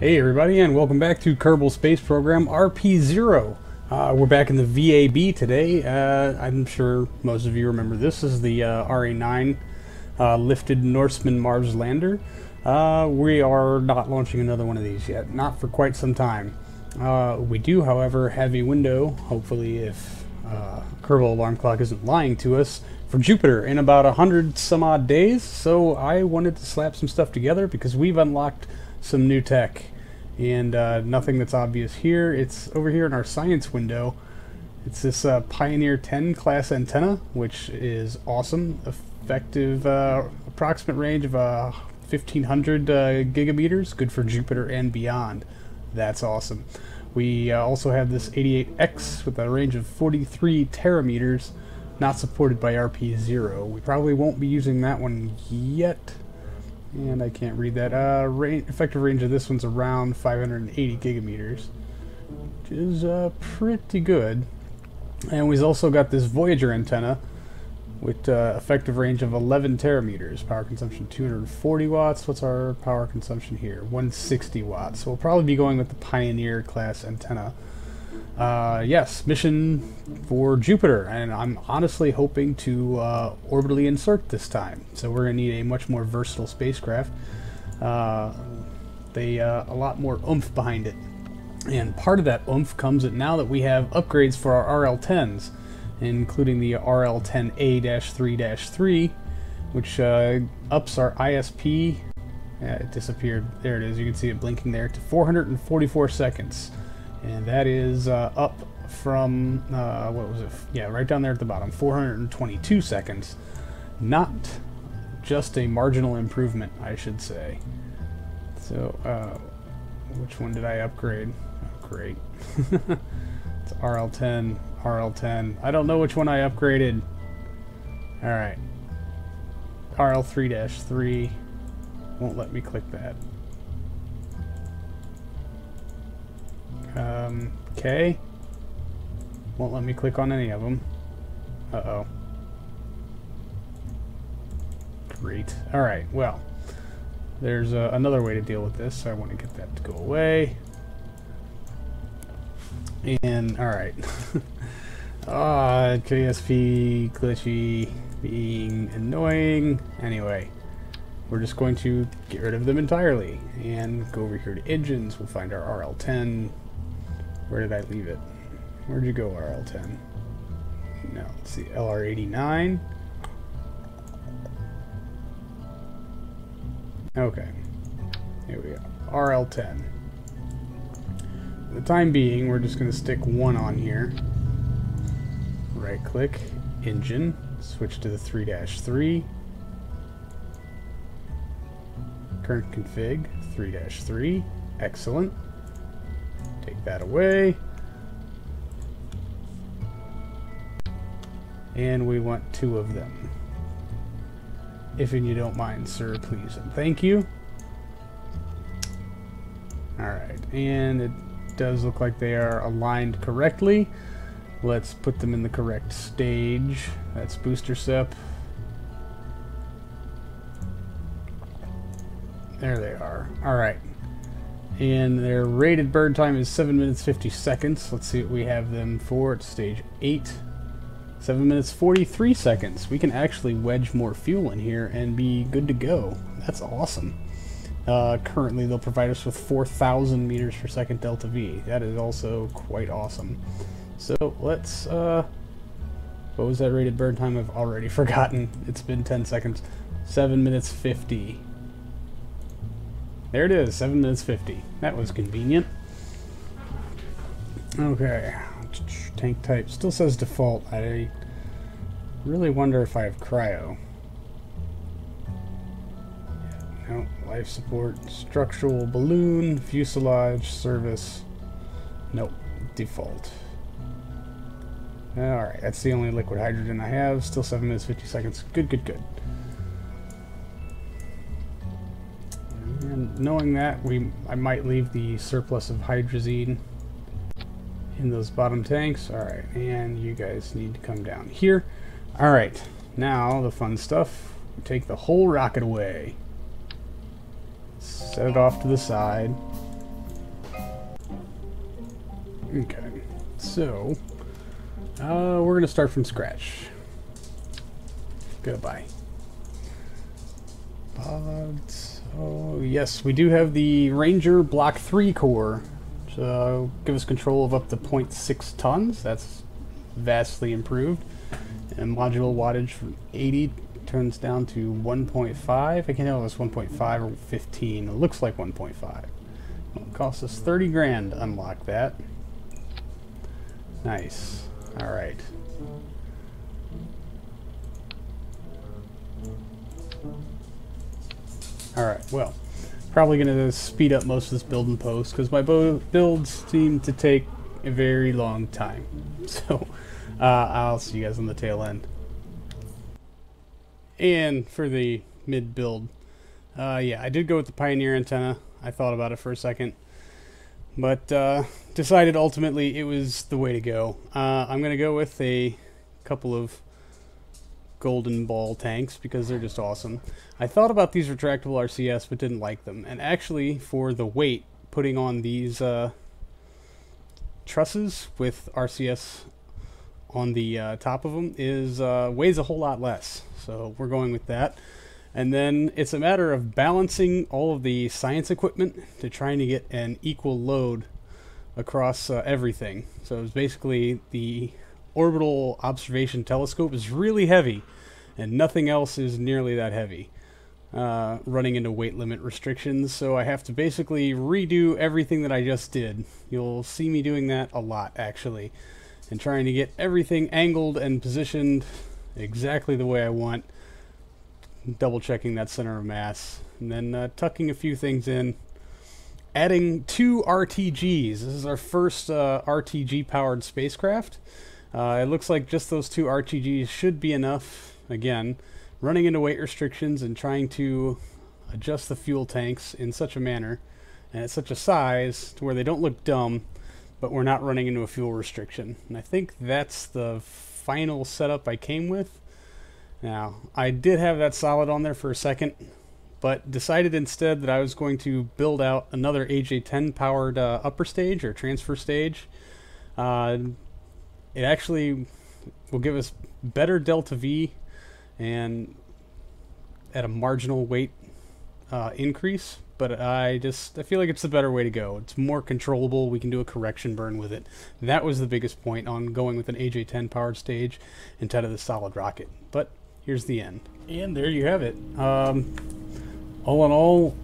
Hey everybody, and welcome back to Kerbal Space Program RP0. We're back in the VAB today. I'm sure most of you remember this is the RA9 lifted Norseman Mars lander. We are not launching another one of these yet, not for quite some time. We do, however, have a window, hopefully if Kerbal Alarm Clock isn't lying to us, for Jupiter in about 100 some odd days. So I wanted to slap some stuff together because we've unlocked some new tech, and nothing that's obvious here. It's over here in our science window. It's this Pioneer 10 class antenna, which is awesome. Effective approximate range of 1500 gigameters, good for Jupiter and beyond. That's awesome. We also have this 88X with a range of 43 terameters, not supported by RP0. We probably won't be using that one yet. And I can't read that. Effective range of this one's around 580 gigameters, which is pretty good. And we've also got this Voyager antenna with effective range of 11 terameters. Power consumption 240 watts. What's our power consumption here? 160 watts. So we'll probably be going with the Pioneer class antenna. Yes, mission for Jupiter, and I'm honestly hoping to orbitally insert this time. So we're going to need a much more versatile spacecraft. A lot more oomph behind it. And part of that oomph comes at now that we have upgrades for our RL-10s, including the RL-10A-3-3, which ups our ISP. It disappeared. There it is. You can see it blinking there to 444 seconds. And that is up from, what was it? Yeah, right down there at the bottom, 422 seconds. Not just a marginal improvement, I should say. So, which one did I upgrade? Oh, great. It's RL-10, RL-10. I don't know which one I upgraded. Alright. RL-3-3. Won't let me click that. Okay. Won't let me click on any of them. Uh-oh. Great. Alright, well. There's another way to deal with this, so I want to get that to go away. And, alright. KSP glitchy being annoying. Anyway. We're just going to get rid of them entirely and go over here to engines. We'll find our RL-10. Where did I leave it? Where'd you go, RL-10? No, let's see, LR-89. Okay, here we go, RL-10. For the time being, we're just going to stick one on here. Right click, engine, switch to the 3-3. Current config, 3-3, excellent. Take that away. And we want two of them. If you don't mind, sir, please and thank you. Alright, and it does look like they are aligned correctly. Let's put them in the correct stage. That's booster sep. There they are. Alright. And their rated burn time is 7 minutes 50 seconds. Let's see what we have them for at stage 8. 7 minutes 43 seconds. We can actually wedge more fuel in here and be good to go. That's awesome. Currently they'll provide us with 4,000 meters per second delta V. That is also quite awesome. So let's, what was that rated burn time? I've already forgotten. It's been 10 seconds. 7 minutes 50. There it is, 7 minutes 50. That was convenient. Okay, tank type still says default. I really wonder if I have cryo. No, life support, structural balloon, fuselage, service. Nope, default. Alright, that's the only liquid hydrogen I have. Still 7 minutes 50 seconds. Good, good, good. And knowing that, I might leave the surplus of hydrazine in those bottom tanks. Alright, and you guys need to come down here. Alright, now the fun stuff. Take the whole rocket away. Set it off to the side. Okay, so we're gonna start from scratch. Goodbye. So yes, we do have the Ranger Block 3 core. So give us control of up to 0.6 tons. That's vastly improved. And module wattage from 80 turns down to 1.5. I can't tell if it's 1.5 or 15. It looks like 1.5. Well, it costs us 30 grand to unlock that. Nice. All right. Alright, well, probably going to speed up most of this build and post because my builds seem to take a very long time. So, I'll see you guys on the tail end. And for the mid-build, yeah, I did go with the Pioneer antenna. I thought about it for a second, but decided ultimately it was the way to go. I'm going to go with a couple of golden ball tanks because they're just awesome. I thought about these retractable RCS but didn't like them, and actually for the weight, putting on these trusses with RCS on the top of them is weighs a whole lot less, so we're going with that. And then it's a matter of balancing all of the science equipment to trying to get an equal load across everything. So it's basically the orbital observation telescope is really heavy and nothing else is nearly that heavy, running into weight limit restrictions, so I have to basically redo everything that I just did. You'll see me doing that a lot actually, and trying to get everything angled and positioned exactly the way I want, double checking that center of mass, and then tucking a few things in, adding 2 RTGs. This is our first RTG powered spacecraft. It looks like just those 2 RTGs should be enough. Again, running into weight restrictions and trying to adjust the fuel tanks in such a manner and at such a size to where they don't look dumb, but we're not running into a fuel restriction. And I think that's the final setup I came with. Now, I did have that solid on there for a second, but decided instead that I was going to build out another AJ-10 powered upper stage or transfer stage. It actually will give us better delta V and at a marginal weight increase, but I feel like it's the better way to go. It's more controllable. We can do a correction burn with it. That was the biggest point on going with an AJ-10 powered stage instead of the solid rocket. But here's the end. And there you have it. All in all,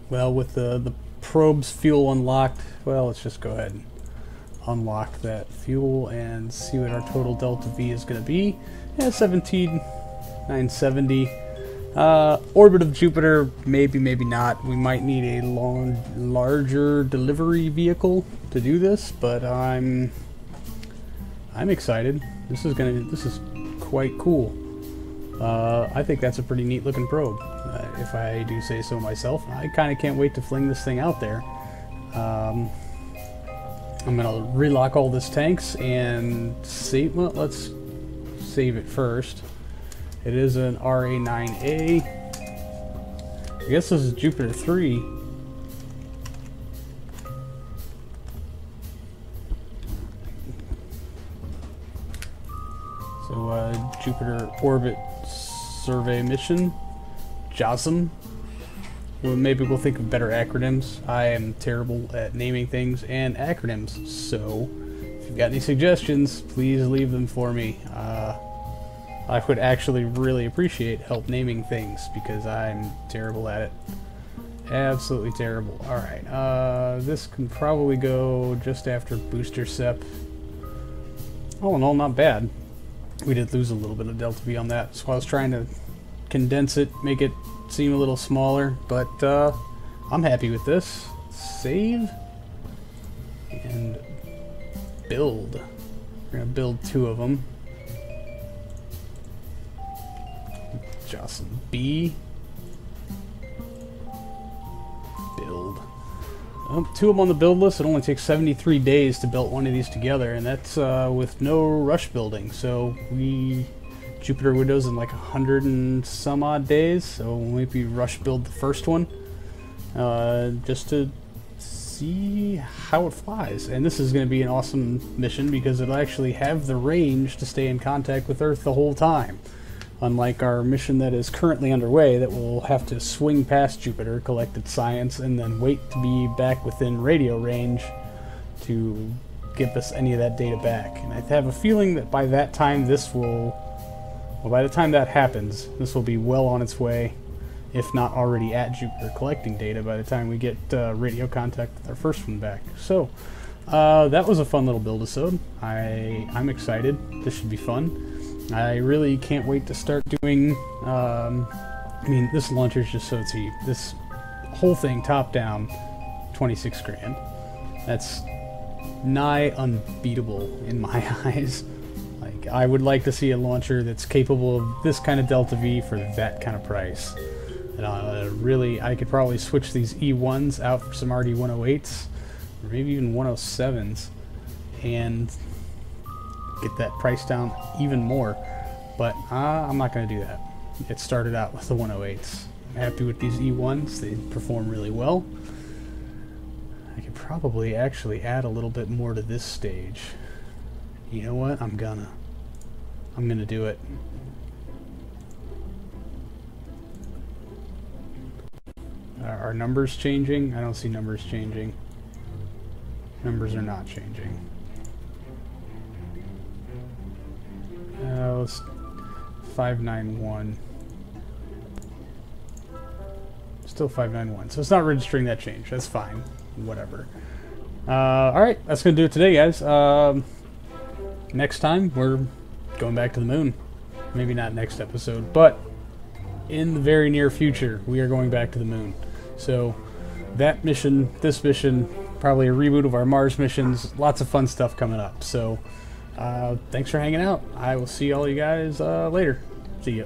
well, with the probe's fuel unlocked, well, let's just go ahead and unlock that fuel and see what our total delta V is going to be. Yeah, 17,970. Orbit of Jupiter, maybe, maybe not. We might need a larger delivery vehicle to do this, but I'm excited. This is quite cool. I think that's a pretty neat looking probe, if I do say so myself. I kind of can't wait to fling this thing out there. I'm gonna relock all this tanks and save. Well, let's save it first. It is an RA9A. I guess this is Jupiter 3. So Jupiter Orbit Survey Mission, JOSM. Well, maybe we'll think of better acronyms. I am terrible at naming things and acronyms, so if you've got any suggestions, please leave them for me. I would actually really appreciate help naming things because I'm terrible at it. Absolutely terrible. Alright, this can probably go just after Booster Sep. All in all, not bad. We did lose a little bit of delta V on that, so I was trying to condense it, make it seem a little smaller, but I'm happy with this. Save and build. We're gonna build 2 of them. Jocelyn B. Build. 2 of them on the build list. It only takes 73 days to build one of these together, and that's with no rush building. So Jupiter Windows in like 100 and some odd days, so maybe rush build the first one just to see how it flies. And this is going to be an awesome mission because it'll actually have the range to stay in contact with Earth the whole time. Unlike our mission that is currently underway that will have to swing past Jupiter, collect its science, and then wait to be back within radio range to give us any of that data back. And I have a feeling that by that time by the time that happens, this will be well on its way, if not already at Jupiter collecting data by the time we get radio contact with our first one back. So, that was a fun little build-a-sode. I'm excited. This should be fun. I really can't wait to start doing, I mean, this launcher is just so cheap. This whole thing, top down, 26 grand. That's nigh unbeatable in my eyes. Like, I would like to see a launcher that's capable of this kind of Delta V for that kind of price. And really, I could probably switch these E1s out for some RD-108s, or maybe even 107s, and get that price down even more. But I'm not going to do that. It started out with the 108s. I'm happy with these E1s. They perform really well. I could probably actually add a little bit more to this stage. You know what? I'm gonna do it. Are numbers changing? I don't see numbers changing. Numbers are not changing. Let's 591. Still 591. So it's not registering that change. That's fine. Whatever. Alright, that's going to do it today, guys. Next time, we're going back to the moon. Maybe not next episode, but in the very near future, we are going back to the moon. So that mission, this mission, probably a reboot of our Mars missions. Lots of fun stuff coming up. So thanks for hanging out. I will see all you guys later. See ya.